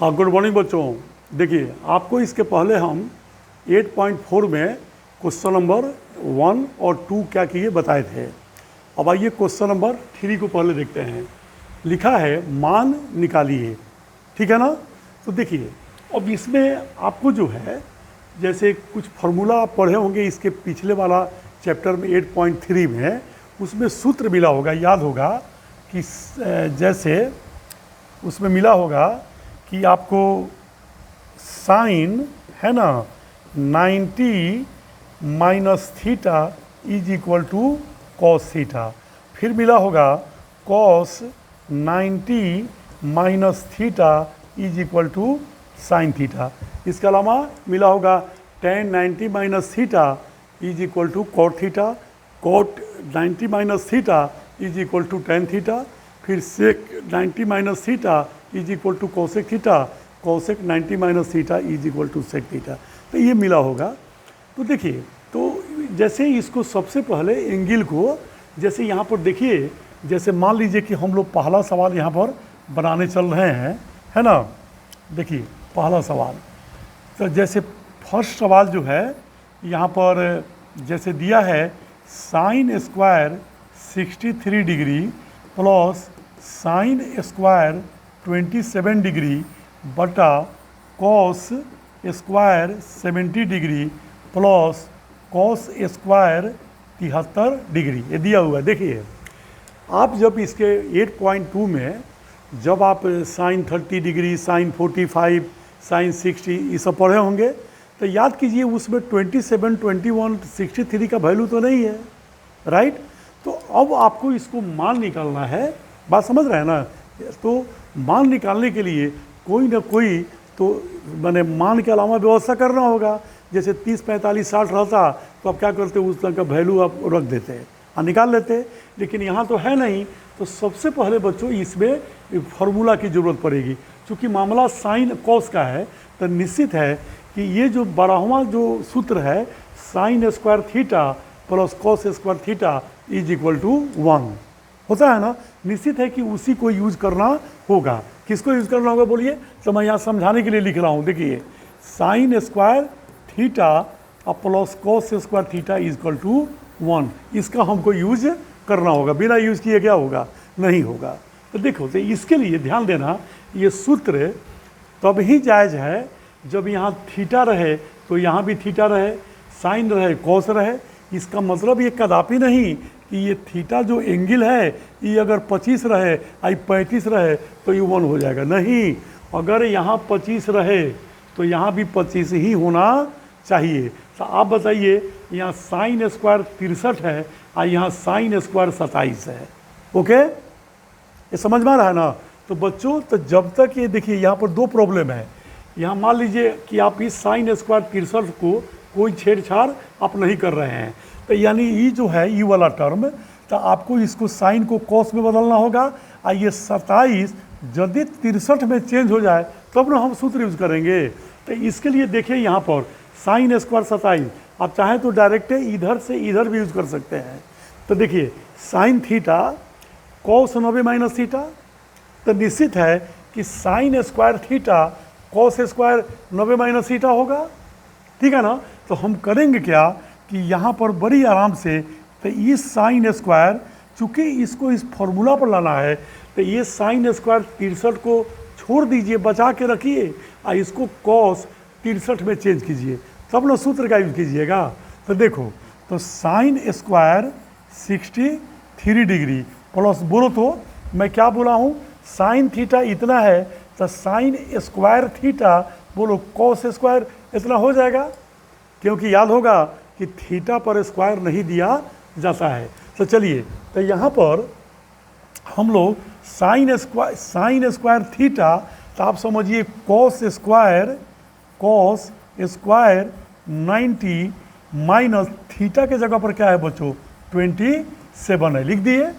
हाँ, good morning बच्चों। देखिए, आपको इसके पहले हम 8.4 में क्वेश्चन नंबर 1 और 2 क्या किए बताए थे। अब आइए क्वेश्चन नंबर 3 को पहले देखते हैं। लिखा है मान निकालिए, ठीक है ना। तो देखिए, अब इसमें आपको जो है जैसे कुछ फार्मूला आप पढ़े होंगे इसके पिछले वाला चैप्टर में 8.3 में, उसमें सूत्र मिला होगा, याद होगा कि जैसे उसमें मिला होगा कि आपको साइन है ना 90 minus theta is equal to cos theta, फिर मिला होगा cos 90 minus theta is equal to sine theta. इसके अलावा मिला होगा tan 90 minus theta is equal to cot theta, cot 90 minus theta is equal to tan theta, फिर sec 90 minus theta is equal to cosec theta, cosec 90 minus theta is equal to sec theta. तो ये मिला होगा। तो देखिए, तो जैसे इसको सबसे पहले एंगल को जैसे यहाँ पर देखिए, जैसे मान लीजिए कि हम लोग पहला सवाल यहाँ पर बनाने चल रहे हैं, है ना। देखिए पहला सवाल, तो जैसे फर्स्ट सवाल जो है यहाँ पर जैसे दिया है sine square 63 degree plus sine square 27 degree बटा cos square 70 degree plus cos square 73 degree, ये दिया हुआ है। देखिए, आप जब इसके 8.2 में जब आप साइन 30 डिग्री, साइन 45, साइन 60 ये सब पढ़े होंगे, तो याद कीजिए उसमें 27, 21, 63 का वैल्यू तो नहीं है, राइट। तो अब आपको इसको मान निकालना है, बात समझ रहे हैं ना। तो मान निकालने के लिए कोई ना कोई तो मैंने मान के अलावा व्यवस्था करना होगा। जैसे 30, 45, 60 रहता तो आप क्या करते, उस तरह का वैल्यू आप रख देते और निकाल लेते, लेकिन यहाँ तो है नहीं। तो सबसे पहले बच्चों इसमें फार्मूला की ज़रूरत पड़ेगी। चूँकि मामला साइन कॉस का है तो निश्चित है कि ये जो 12वां जो सूत्र है sine square theta plus cos square theta is equal to 1 होता है ना। निश्चित है कि उसी को यूज करना होगा। किसको यूज करना होगा बोलिए, तो मैं यहाँ समझाने के लिए लिख रहा हूँ। देखिए, साइन स्क्वायर थीटा और plus cos square theta is equal to 1, इसका हमको यूज करना होगा। बिना यूज किए क्या होगा, नहीं होगा। तो देखो, तो इसके लिए ध्यान देना, ये सूत्र तब ही जायज़ है जब यहाँ थीटा रहे तो यहाँ भी थीटा रहे, साइन रहे, कॉस रहे। इसका मतलब ये कदापि नहीं कि ये थीटा जो एंगल है ये अगर 25 रहे, आई 35 रहे तो ये 1 हो जाएगा, नहीं। अगर यहाँ 25 रहे तो यहाँ भी 25 ही होना चाहिए। तो आप बताइए, यहाँ साइन स्क्वायर 63 है और यहाँ साइन स्क्वायर 27 है। ओके, ये समझ में आ रहा है ना। तो बच्चों, तो जब तक ये देखिए यहाँ पर दो प्रॉब्लम है। यहाँ मान लीजिए कि आप इस साइन स्क्वायर 63 को कोई छेड़छाड़ आप नहीं कर रहे हैं, तो यानी ये जो है ये वाला टर्म, तो आपको इसको साइन को कॉस में बदलना होगा। और ये 27 यदि 63 में चेंज हो जाए तब ना हम सूत्र यूज करेंगे। तो इसके लिए देखिए यहाँ पर साइन स्क्वायर 27, आप चाहें तो डायरेक्ट इधर से इधर भी यूज कर सकते हैं। तो देखिए sine theta cos 90 minus theta, तो निश्चित है कि sign square theta cos square 90 minus theta होगा, ठीक है ना। तो हम करेंगे क्या कि यहाँ पर बड़ी आराम से, तो इस साइन स्क्वायर, चूँकि इसको इस फॉर्मूला पर लाना है, तो ये साइन स्क्वायर 63 को छोड़ दीजिए, बचा के रखिए और इसको कॉस 63 में चेंज कीजिए, तब ना सूत्र का यूज कीजिएगा। तो देखो, तो साइन स्क्वायर 63 डिग्री प्लस, बोलो तो मैं क्या बोला हूँ, साइन थीटा इतना है तो साइन स्क्वायर थीटा बोलो कॉस स्क्वायर इतना हो जाएगा, क्योंकि याद होगा कि थीटा पर स्क्वायर नहीं दिया जाता है। तो चलिए, तो यहाँ पर हम लोग साइन स्क्वायर थीटा, तो आप समझिए कॉस स्क्वायर 90 माइनस थीटा के जगह पर क्या है बच्चों, 27 है, लिख दिए।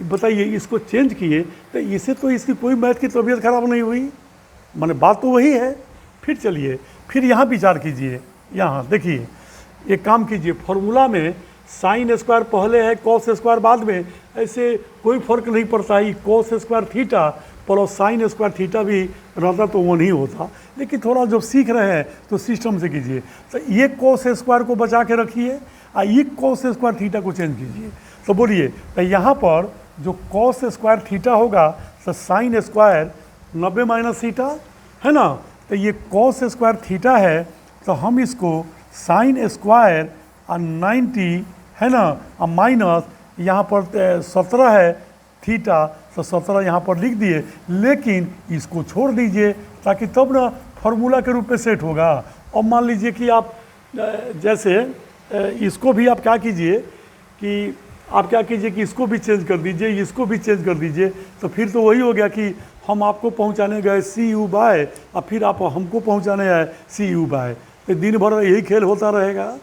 बताइए, इसको चेंज किए तो इसे तो इसकी कोई मैथ की तबीयत खराब नहीं हुई, माने बात तो वही है। फिर चलिए, फिर यहाँ विचार कीजिए। यहाँ देखिए, एक काम कीजिए, फॉर्मूला में साइन स्क्वायर पहले है, कॉस स्क्वायर बाद में, ऐसे कोई फर्क नहीं पड़ता है। Cos square theta plus sine square theta भी रहता तो 1 ही होता, लेकिन थोड़ा जब सीख रहे हैं तो सिस्टम से कीजिए। तो ये कॉस स्क्वायर को बचा के रखिए और ये कॉस स्क्वायर थीटा को चेंज कीजिए। तो बोलिए, तो यहाँ पर जो कॉस स्क्वायर थीटा होगा तो साइन स्क्वायर 90 माइनस थीटा है ना। तो ये कॉस स्क्वायर थीटा है, तो हम इसको साइन स्क्वायर और 90 है ना और माइनस यहाँ पर 17 है थीटा, तो 17 यहाँ पर लिख दिए, लेकिन इसको छोड़ दीजिए ताकि तब ना फॉर्मूला के रूप में सेट होगा। और मान लीजिए कि आप जैसे इसको भी आप क्या कीजिए कि इसको भी चेंज कर दीजिए, इसको भी चेंज कर दीजिए, तो फिर तो वही हो गया कि हम आपको पहुंचाने गए CU बाय और फिर आप हमको पहुंचाने आए CU बाय। तो दिन भर यही खेल होता रहेगा,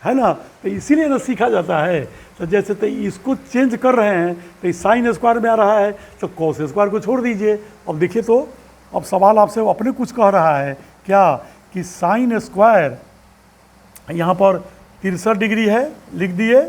है ना। तो इसीलिए ना सीखा जाता है। तो जैसे तो इसको चेंज कर रहे हैं तो साइन स्क्वायर में आ रहा है, तो कॉस स्क्वायर को छोड़ दीजिए। अब देखिए, तो अब सवाल आपसे अपने कुछ कह रहा है क्या कि साइन स्क्वायर यहाँ पर 63 डिग्री है, लिख दिए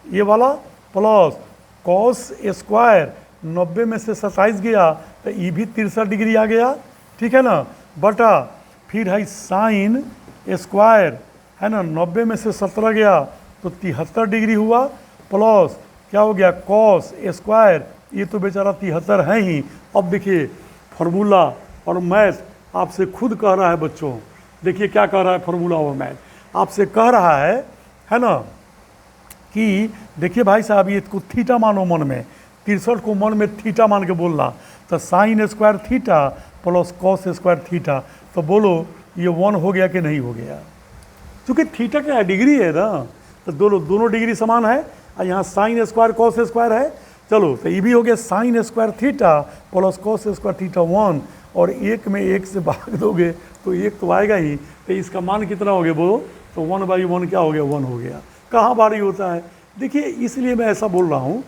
ये वाला, प्लस कॉस स्क्वायर 90 में से 27 गया तो ये भी 63 डिग्री आ गया, ठीक है ना, बटा फिर है साइन स्क्वायर है ना 90 में से 17 गया तो 73 डिग्री हुआ, प्लस क्या हो गया कॉस स्क्वायर, ये तो बेचारा 73 है ही। अब देखिए फार्मूला और मैथ आपसे खुद कह रहा है बच्चों, देखिए क्या कह रहा है फार्मूला और मैथ आपसे कह रहा है ना कि देखिए भाई साहब, ये को थीटा मानो मन में, 63 को मन में थीटा मान के बोलना, तो sine square theta plus cos square theta, तो बोलो ये 1 हो गया कि नहीं हो गया। क्योंकि थीटा क्या है, डिग्री है ना, तो दोनों डिग्री समान है और यहाँ साइन स्क्वायर कॉस स्क्वायर है। चलो तो ये भी हो गया sign square theta plus cos square theta 1, और एक में एक से भाग दोगे तो एक तो आएगा ही, तो इसका मान कितना हो गया बोलो, तो 1/1 क्या हो गया, 1 हो गया। कहाँ बारी होता है, देखिए इसलिए मैं ऐसा बोल रहा हूँ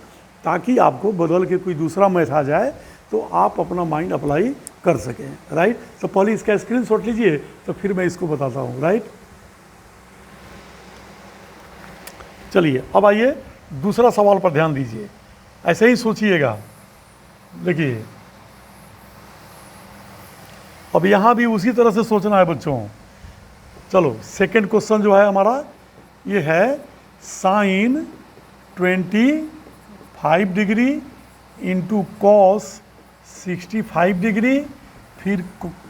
ताकि आपको बदल के कोई दूसरा मैथ आ जाए तो आप अपना माइंड अप्लाई कर सकें, राइट। तो पहले इसका स्क्रीनशॉट लीजिए तो फिर मैं इसको बताता हूँ, राइट। चलिए अब आइए दूसरा सवाल पर ध्यान दीजिए, ऐसे ही सोचिएगा। देखिए अब यहाँ भी उसी तरह से सोचना है बच्चों। चलो सेकंड क्वेश्चन जो है हमारा ये है sine 25 degree into cos 65 degree, फिर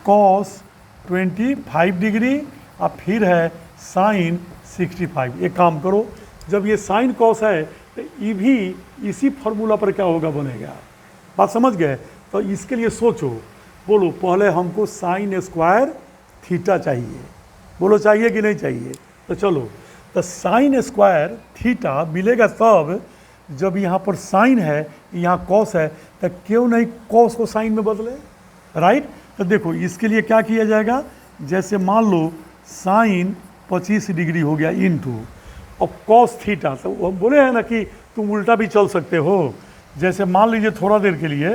कॉस 25 डिग्री और फिर है साइन 65। एक काम करो, जब ये साइन कॉस है तो ये भी इसी फॉर्मूला पर क्या होगा, बनेगा। बात समझ गए। तो इसके लिए सोचो, बोलो पहले हमको साइन स्क्वायर थीटा चाहिए, बोलो चाहिए कि नहीं चाहिए। तो चलो, तो साइन स्क्वायर थीटा मिलेगा तब जब यहाँ पर साइन है यहाँ कॉस है, तो क्यों नहीं कॉस को साइन में बदले, राइट। तो देखो इसके लिए क्या किया जाएगा, जैसे मान लो साइन 25 डिग्री हो गया इंटू और कॉस थीटा, तो वो बोले हैं ना कि तुम उल्टा भी चल सकते हो। जैसे मान लीजिए थोड़ा देर के लिए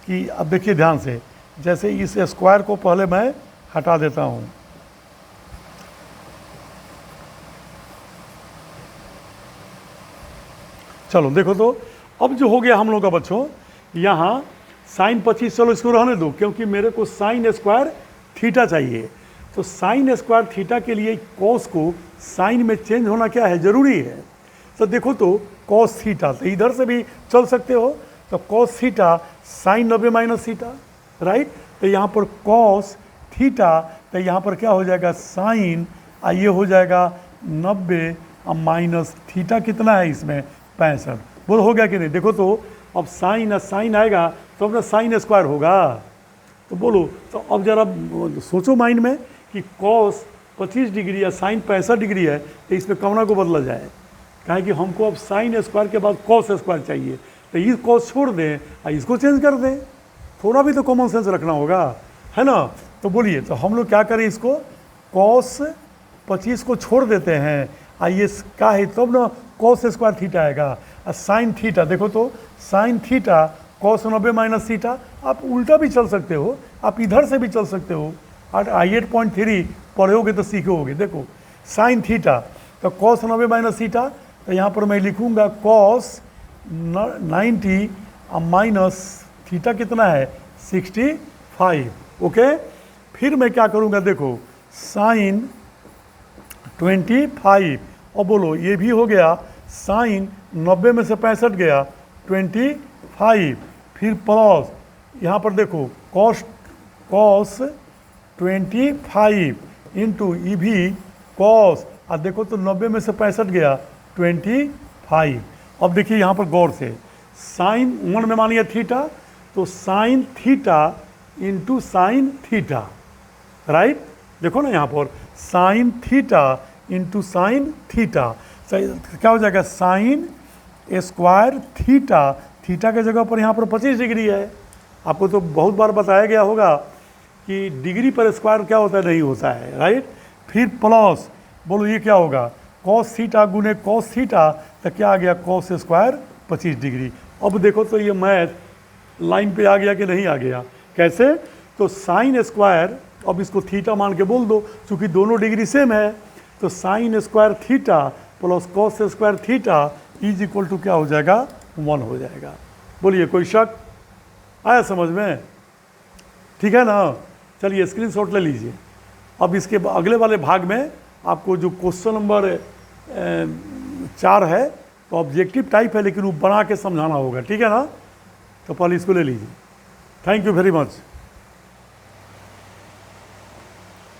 कि अब देखिए ध्यान से, जैसे इस स्क्वायर को पहले मैं हटा देता हूँ, चलो देखो तो अब जो हो गया हम लोग का बच्चों, यहाँ साइन 25, चलो इसको रहने दो क्योंकि मेरे को साइन स्क्वायर थीटा चाहिए। तो साइन स्क्वायर थीटा के लिए कॉस को साइन में चेंज होना क्या है, जरूरी है। तो देखो तो कॉस थीटा, तो इधर से भी चल सकते हो, तो cos theta sine 90 minus theta, right. तो यहाँ पर कॉस थीटा, तो यहाँ पर क्या हो जाएगा साइन, ये हो जाएगा 90 और माइनस थीटा कितना है इसमें 65। बोलो हो गया कि नहीं। देखो तो अब साइन आएगा तो अपना साइन स्क्वायर होगा। तो बोलो, तो अब जरा सोचो माइंड में कि कॉस 25 डिग्री या साइन 65 डिग्री है, तो इसमें कौना को बदला जाए, कहे कि हमको अब साइन स्क्वायर के बाद कॉस स्क्वायर चाहिए, तो ये कॉस छोड़ दें और इसको चेंज कर दें, थोड़ा भी तो कॉमन सेंस रखना होगा, है ना। तो बोलिए, तो हम लोग क्या करें, इसको कॉस 25 को छोड़ देते हैं, ये क्या है तब ना कॉस स्क्वायर थीटा आएगा, और साइन थीटा, देखो तो sine theta cos 90 minus theta, आप उल्टा भी चल सकते हो, आप इधर से भी चल सकते हो, और I8.3 पढ़ोगे तो सीखोगे। देखो साइन थीटा तो कॉस 90 माइनस थीटा, तो यहाँ पर मैं लिखूँगा कॉस 90 माइनस थीटा कितना है 65, ओके, फिर मैं क्या करूँगा, देखो साइन 25, और बोलो ये भी हो गया, साइन 90 में से 65 गया 25, फिर प्लस यहाँ पर देखो कॉस 25 इंटू ई भी कॉस, और देखो तो 90 में से 65 गया 25। अब देखिए यहाँ पर गौर से, साइन 1 में मानिए थीटा, तो sine theta into sine theta, right. देखो ना यहाँ पर sine theta into sine theta, क्या हो जाएगा, साइन स्क्वायर थीटा, थीटा के जगह पर यहाँ पर 25 डिग्री है। आपको तो बहुत बार बताया गया होगा कि डिग्री पर स्क्वायर क्या होता है, नहीं होता है, राइट। फिर प्लस, बोलो ये क्या होगा, कॉस थीटा गुने कॉस थीटा, तो क्या आ गया, कॉस स्क्वायर 25 डिग्री। अब देखो तो ये मैथ लाइन पे आ गया कि नहीं आ गया, कैसे, तो साइन स्क्वायर, अब इसको थीटा मान के बोल दो, क्योंकि दोनों डिग्री सेम है, तो sine square theta plus cos square theta is equal to क्या हो जाएगा, 1 हो जाएगा। बोलिए कोई शक आया समझ में, ठीक है ना। चलिए स्क्रीनशॉट ले लीजिए। अब इसके अगले वाले भाग में आपको जो क्वेश्चन नंबर 4 है, तो ऑब्जेक्टिव टाइप है लेकिन वो बना के समझाना होगा, ठीक है ना। तो पहले इसको ले लीजिए। Thank you very much.